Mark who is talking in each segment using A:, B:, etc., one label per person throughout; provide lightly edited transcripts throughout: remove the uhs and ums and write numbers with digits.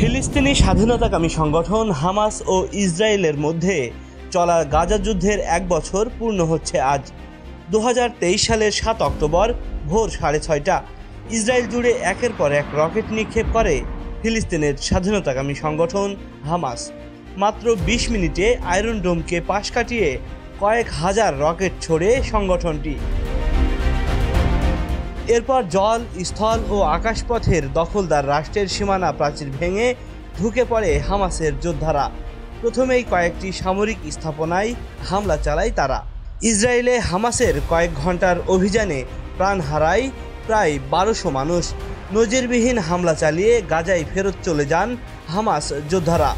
A: ফিলিস্তিনি স্বাধীনতাকামী সংগঠন হামাস ও ইসরায়েলের মধ্যে চলা গাজা যুদ্ধের 1 বছর পূর্ণ হচ্ছে আজ। 2023 সালের 7 অক্টোবর ভোর 6:30 ইসরায়েল জুড়ে একের পর এক রকেট নিক্ষেপ করে ফিলিস্তিনের স্বাধীনতাকামী সংগঠন হামাস। মাত্র 20 মিনিটে আয়রন ডোমকে পাশ কাটিয়ে কয়েক হাজার রকেট ছোড়ে সংগঠনটি। এরপর জল, স্থল ও আকাশপথের দখলদার রাষ্ট্রের সীমানা প্রাচীর ভেঙে ঢুকে পড়ে হামাসের যোদ্ধারা। প্রথমেই কয়েকটি সামরিক স্থাপনায় হামলা চালায় তারা। ইসরায়েলে হামাসের কয়েক ঘন্টার অভিযানে প্রাণ হারায় প্রায় 1200 মানুষ। নজিরবিহীন হামলা চালিয়ে গাজায় ফেরত চলে যান হামাস যোদ্ধারা।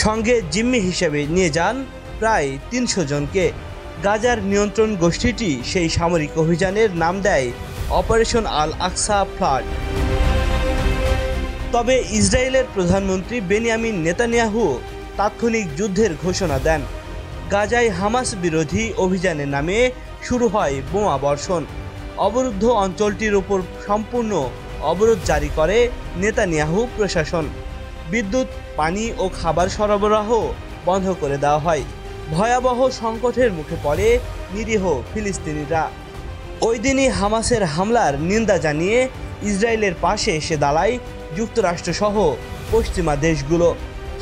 A: সঙ্গে জিম্মি হিসেবে নিয়ে যান প্রায় 300 জনকে। গাজার নিয়ন্ত্রণ গোষ্ঠীটি সেই সামরিক অভিযানের নাম দেয় অপারেশন আল আকসা ফ্লাড। তবে ইসরায়েলের প্রধানমন্ত্রী বেনিয়ামিন নেতানিয়াহু তাৎক্ষণিক যুদ্ধের ঘোষণা দেন। গাজায় হামাস বিরোধী অভিযানের নামে শুরু হয় বোমা বর্ষণ। অবরুদ্ধ অঞ্চলটির উপর সম্পূর্ণ অবরোধ জারি করে নেতানিয়াহু প্রশাসন। বিদ্যুৎ, পানি ও খাবার সরবরাহ বন্ধ করে দেওয়া হয়। ভয়াবহ সংকটের মুখে পড়ে নিরীহ ফিলিস্তিনিরা। ওই দিনই হামাসের হামলার নিন্দা জানিয়ে ইসরায়েলের পাশে এসে দাঁড়ায় যুক্তরাষ্ট্রসহ পশ্চিমা দেশগুলো।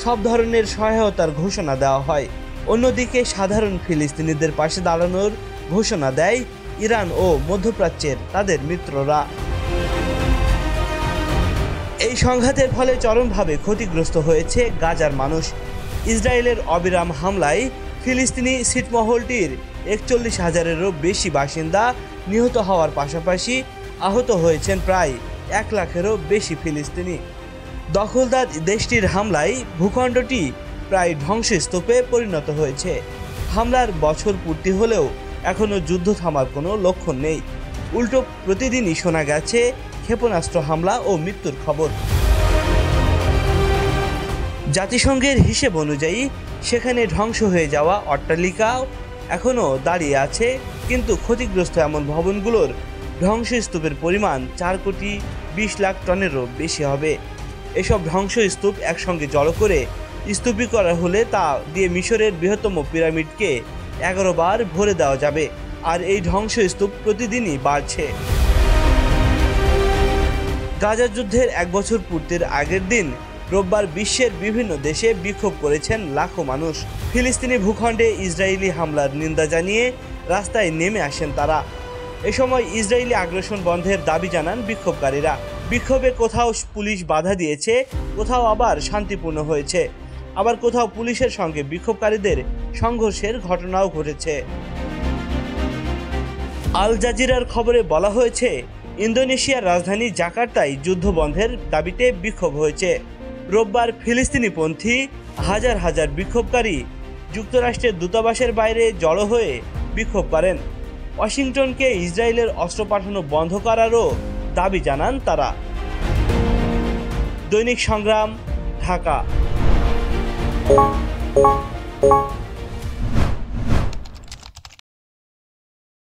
A: সব ধরনের সহায়তার ঘোষণা দেওয়া হয়। অন্যদিকে সাধারণ ফিলিস্তিনিদের পাশে দাঁড়ানোর ঘোষণা দেয় ইরান ও মধ্যপ্রাচ্যের তাদের মিত্ররা। এই সংঘাতের ফলে চরমভাবে ক্ষতিগ্রস্ত হয়েছে গাজার মানুষ। ইসরায়েলের অবিরাম হামলায় ফিলিস্তিনি ছিটমহলটির 41,000-এরও বেশি বাসিন্দা নিহত হওয়ার পাশাপাশি আহত হয়েছেন প্রায় 1 লাখেরও বেশি ফিলিস্তিনি। দখলদার দেশটির হামলায় ভূখণ্ডটি প্রায় ধ্বংসস্তূপে পরিণত হয়েছে। হামলার বছর পূর্তি হলেও এখনও যুদ্ধ থামার কোনো লক্ষণ নেই। উল্টো প্রতিদিনই শোনা গেছে ক্ষেপণাস্ত্র হামলা ও মৃত্যুর খবর। জাতিসংঘের হিসেব অনুযায়ী সেখানে ধ্বংস হয়ে যাওয়া অট্টালিকাও এখনও দাঁড়িয়ে আছে, কিন্তু ক্ষতিগ্রস্ত এমন ভবনগুলোর ধ্বংসস্তূপের পরিমাণ 4,20,00,000 টনেরও বেশি হবে। এসব ধ্বংসস্তূপ একসঙ্গে জড়ো করে স্তূপীকরণ হলে তা দিয়ে মিশরের বৃহত্তম পিরামিডকে 11 বার ভরে দেওয়া যাবে। আর এই ধ্বংসস্তূপ প্রতিদিনই বাড়ছে। গাজা যুদ্ধের 1 বছর পূর্তির আগের দিন রোববার বিশ্বের বিভিন্ন দেশে বিক্ষোভ করেছেন লাখো মানুষ। ফিলিস্তিনি ভূখণ্ডে ইসরায়েলি হামলার নিন্দা জানিয়ে রাস্তায় নেমে আসেন তারা। এ সময় ইসরায়েলি আগ্রাসন বন্ধের দাবি জানান বিক্ষোভকারীরা। বিক্ষোভে কোথাও পুলিশ বাধা দিয়েছে, কোথাও আবার শান্তিপূর্ণ হয়েছে, আবার কোথাও পুলিশের সঙ্গে বিক্ষোভকারীদের সংঘর্ষের ঘটনাও ঘটেছে। আল জাজিরার খবরে বলা হয়েছে, ইন্দোনেশিয়ার রাজধানী জাকার্তায় যুদ্ধ বন্ধের দাবিতে বিক্ষোভ হয়েছে। রোববার ফিলিস্তিনিপন্থী হাজার হাজার বিক্ষোভকারী যুক্তরাষ্ট্রের দূতাবাসের বাইরে জড়ো হয়ে বিক্ষোভ করেন। ওয়াশিংটনকে ইসরায়েলের অস্ত্র পাঠানো বন্ধ করারও দাবি জানান তারা। দৈনিক সংগ্রাম, ঢাকা।